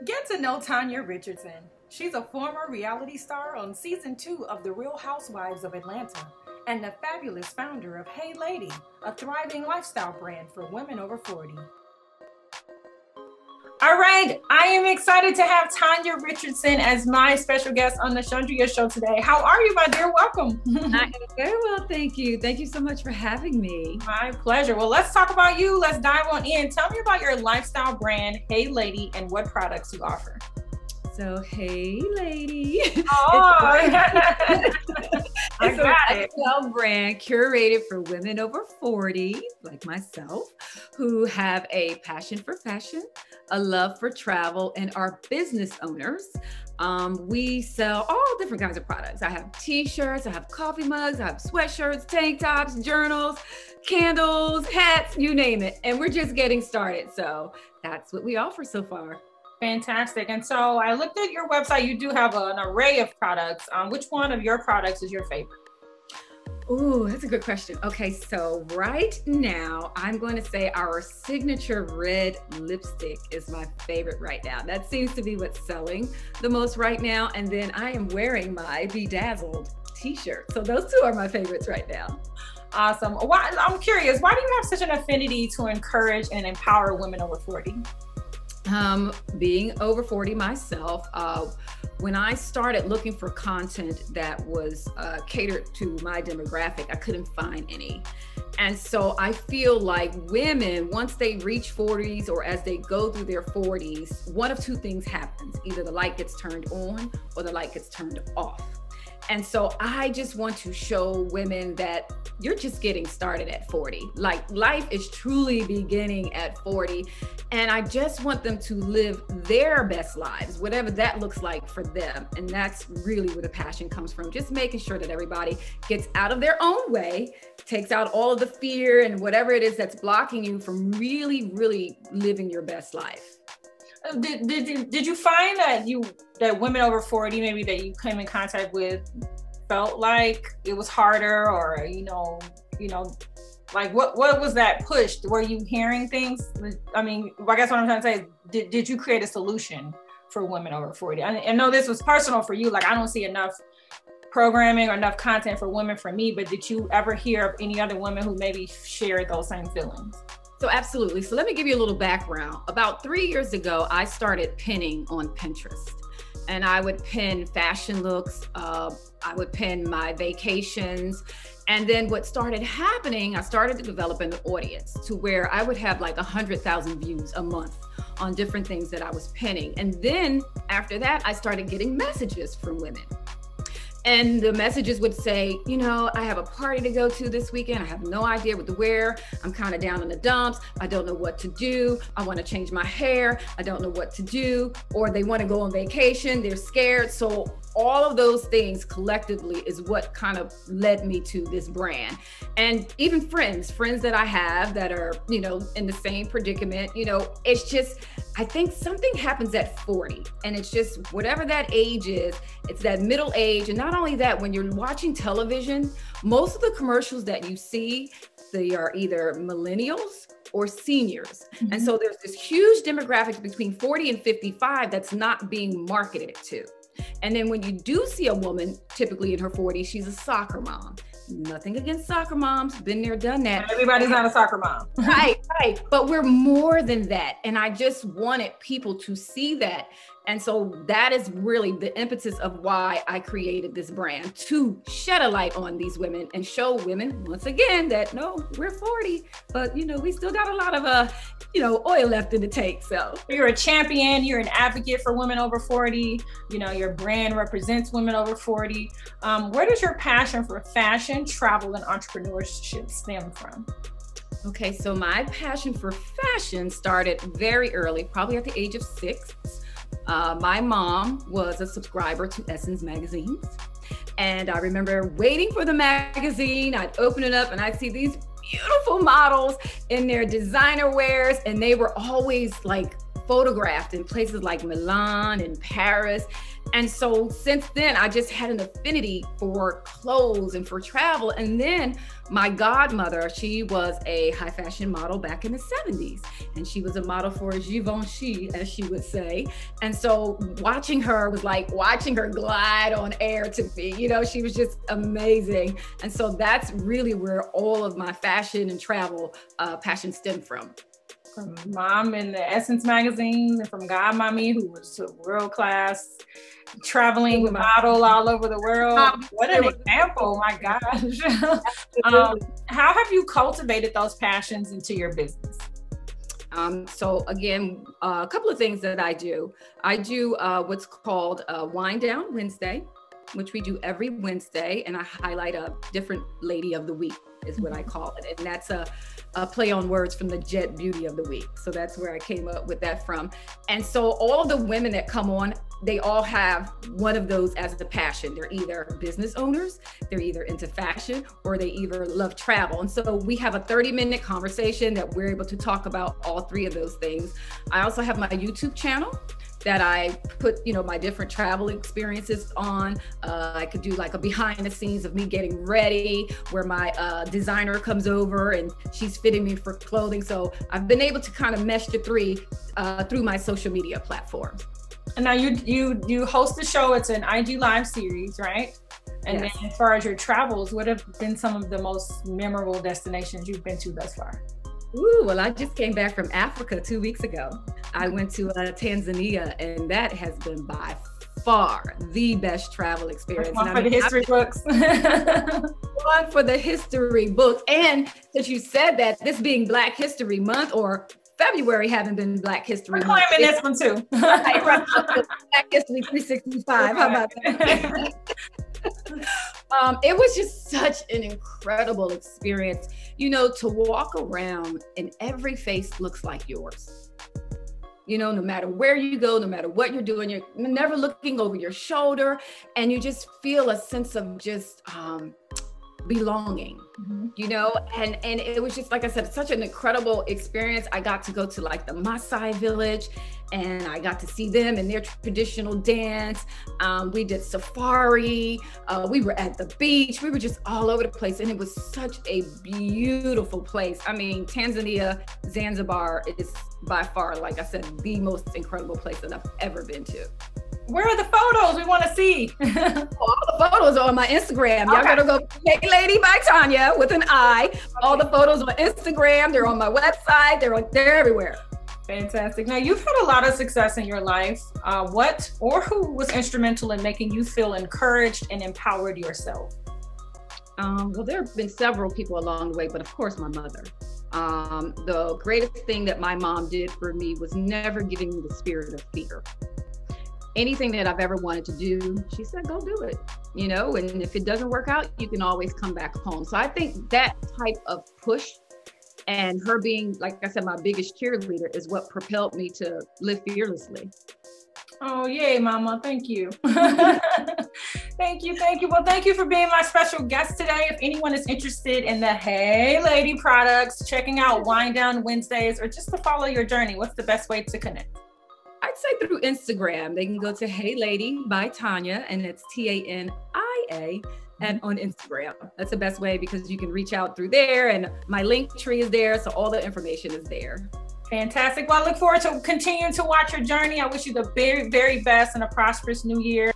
Get to know Tanya Richardson. She's a former reality star on season 2 of the Real Housewives of Atlanta and the fabulous founder of Hey Lady, a thriving lifestyle brand for women over 40. All right, I am excited to have Tanya Richardson as my special guest on the Chandria Show today. How are you, my dear? Welcome. I am very well, thank you. Thank you so much for having me. My pleasure. Well, let's talk about you. Let's dive on in. Tell me about your lifestyle brand, Hey Lady, and what products you offer. So, Hey Lady. Oh, it's a lifestyle brand curated for women over 40, like myself, who have a passion for fashion, a love for travel, and are business owners. We sell all different kinds of products. I have t-shirts, I have coffee mugs, I have sweatshirts, tank tops, journals, candles, hats, you name it. And we're just getting started. So that's what we offer so far. Fantastic. And so I looked at your website. You do have an array of products. Which one of your products is your favorite? Oh, that's a good question. Okay, so right now, I'm going to say our signature red lipstick is my favorite right now. That seems to be what's selling the most right now. And then I am wearing my Bedazzled t-shirt. So those two are my favorites right now. Awesome. I'm curious, why do you have such an affinity to encourage and empower women over 40? Being over 40 myself, when I started looking for content that was catered to my demographic, I couldn't find any. And so I feel like women, once they reach 40s or as they go through their 40s, one of two things happens. Either the light gets turned on or the light gets turned off. And so I just want to show women that you're just getting started at 40. Like, life is truly beginning at 40. And I just want them to live their best lives, whatever that looks like for them. And that's really where the passion comes from. Just making sure that everybody gets out of their own way, takes out all of the fear and whatever it is that's blocking you from really, really living your best life. Did you find that women over 40, maybe that you came in contact with, felt like it was harder, or like what was that push? Were you hearing things? I mean, I guess what I'm trying to say is, did you create a solution for women over 40? I know this was personal for you. Like, I don't see enough programming or enough content for women for me, but did you ever hear of any other women who maybe shared those same feelings? So absolutely. So let me give you a little background. About 3 years ago, I started pinning on Pinterest, and I would pin fashion looks. I would pin my vacations. And then what started happening, I started to develop an audience to where I would have like 100,000 views a month on different things that I was pinning. And then after that, I started getting messages from women. And the messages would say, I have a party to go to this weekend. I have no idea what to wear. I'm kind of down in the dumps. I don't know what to do. I want to change my hair. I don't know what to do. Or they want to go on vacation. They're scared. So all of those things collectively is what kind of led me to this brand. And even friends that I have that are, in the same predicament, it's just, I think something happens at 40, and it's just whatever that age is, it's that middle age. And not only that, when you're watching television, most of the commercials that you see, they are either millennials or seniors. Mm-hmm. And so there's this huge demographic between 40 and 55 that's not being marketed to. And then when you do see a woman, typically in her 40s, she's a soccer mom. Nothing against soccer moms, been there, done that. Everybody's not a soccer mom. Right. But we're more than that. And I just wanted people to see that. And so that is really the impetus of why I created this brand, to shed a light on these women and show women, once again, that no, we're 40, but we still got a lot of oil left in the tank. So you're a champion, you're an advocate for women over 40, your brand represents women over 40. Where does your passion for fashion, travel, and entrepreneurship stem from? Okay, so my passion for fashion started very early, probably at the age of 6. My mom was a subscriber to Essence magazines. And I remember waiting for the magazine. I'd open it up and I'd see these beautiful models in their designer wears. And they were always like photographed in places like Milan and Paris. And so since then, I just had an affinity for clothes and for travel. And then my godmother, she was a high fashion model back in the 70s. And she was a model for Givenchy, as she would say. And so watching her was like watching her glide on air to me. You know, she was just amazing. And so that's really where all of my fashion and travel passion stemmed from. From mom in the Essence magazines and from Godmommy, who was a world-class traveling model all over the world. What an example, my gosh. How have you cultivated those passions into your business? So again, a couple of things that I do. I do what's called Wind Down Wednesday, which we do every Wednesday, and I highlight a different lady of the week is what I call it. And that's a play on words from the Jet Beauty of the Week. So that's where I came up with that from. And so all of the women that come on, they all have one of those as a passion. They're either business owners, they're either into fashion, or they either love travel. And so we have a 30-minute conversation that we're able to talk about all three of those things. I also have my YouTube channel that I put, you know, my different travel experiences on. I could do like a behind the scenes of me getting ready, where my designer comes over and she's fitting me for clothing. So I've been able to kind of mesh the three through my social media platforms. And now you host the show. It's an IG live series, right? And Yes. then as far as your travels, what have been some of the most memorable destinations you've been to thus far? Ooh, well, I just came back from Africa 2 weeks ago. I went to Tanzania, and that has been by far the best travel experience. One for the history books. One for the history books. And since you said that, this being Black History Month, or February having been Black History Month. I'm claiming this one too. Right. Black History 365. How about that? It was just such an incredible experience, you know, to walk around and every face looks like yours. You know, no matter where you go, no matter what you're doing, you're never looking over your shoulder, and you just feel a sense of just belonging, you know, and it was just, like I said, such an incredible experience. I got to go to like the Maasai village, and I got to see them and their traditional dance. We did safari. We were at the beach. We were just all over the place, and it was such a beautiful place. I mean, Tanzania, Zanzibar is by far, like I said, the most incredible place that I've ever been to. Where are the photos we want to see? All the photos are on my Instagram. Y'all gotta go Hey Lady by Tanya with an I. All the photos on Instagram. They're on my website. They're everywhere. Fantastic. Now, you've had a lot of success in your life. What or who was instrumental in making you feel encouraged and empowered yourself? Well, there have been several people along the way, but of course my mother. The greatest thing that my mom did for me was never giving me the spirit of fear. Anything that I've ever wanted to do, she said, go do it, you know, and if it doesn't work out, you can always come back home. So I think that type of push and her being, like I said, my biggest cheerleader is what propelled me to live fearlessly. Oh, yay, Mama. Thank you. Thank you. Thank you. Well, thank you for being my special guest today. If anyone is interested in the Hey Lady products, checking out Wind Down Wednesdays, or just to follow your journey, what's the best way to connect? I'd say through Instagram. They can go to Hey Lady by Tanya, and it's Tania, and on Instagram. That's the best way because you can reach out through there, and my link tree is there, so all the information is there. Fantastic. Well, I look forward to continuing to watch your journey. I wish you the very, very best and a prosperous new year.